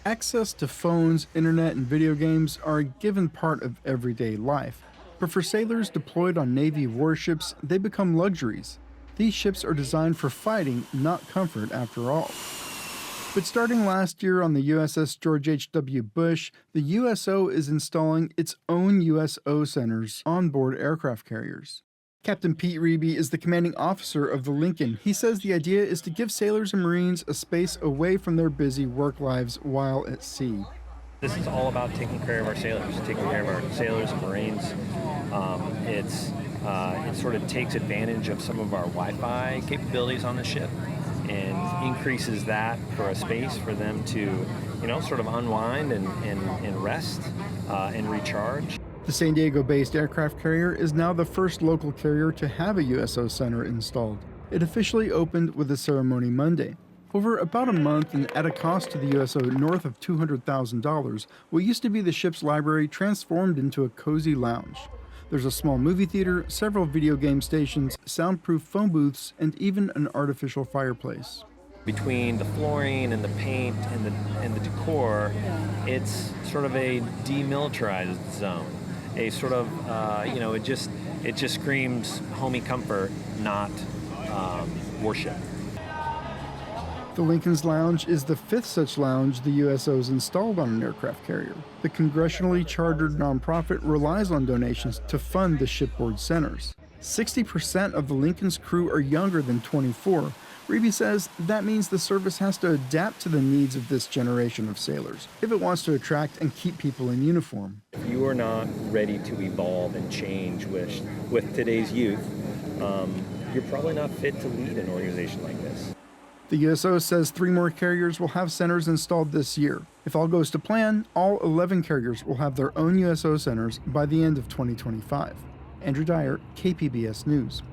Access to phones, internet, and video games are a given part of everyday life. But for sailors deployed on Navy warships, they become luxuries. These ships are designed for fighting, not comfort after all. But starting last year on the USS George H.W. Bush, the USO is installing its own USO centers on board aircraft carriers. Captain Pete Reeby is the commanding officer of the Lincoln. He says the idea is to give sailors and Marines a space away from their busy work lives while at sea. This is all about taking care of our sailors, and Marines. It sort of takes advantage of some of our Wi-Fi capabilities on the ship and increases that for a space for them to, sort of unwind and rest and recharge. The San Diego-based aircraft carrier is now the first local carrier to have a USO center installed. It officially opened with a ceremony Monday. Over about a month and at a cost to the USO north of $200,000, what used to be the ship's library transformed into a cozy lounge. There's a small movie theater, several video game stations, soundproof phone booths, and even an artificial fireplace. Between the flooring and the paint and the decor, it's sort of a demilitarized zone. A sort of, it just screams homey comfort, not worship. The Lincoln's Lounge is the fifth such lounge the USO's installed on an aircraft carrier. The congressionally chartered nonprofit relies on donations to fund the shipboard centers. 60% of the Lincoln's crew are younger than 24. Reeby says that means the service has to adapt to the needs of this generation of sailors if it wants to attract and keep people in uniform. If you are not ready to evolve and change with today's youth, you're probably not fit to lead an organization like this. The USO says 3 more carriers will have centers installed this year. If all goes to plan, all 11 carriers will have their own USO centers by the end of 2025. Andrew Dyer, KPBS News.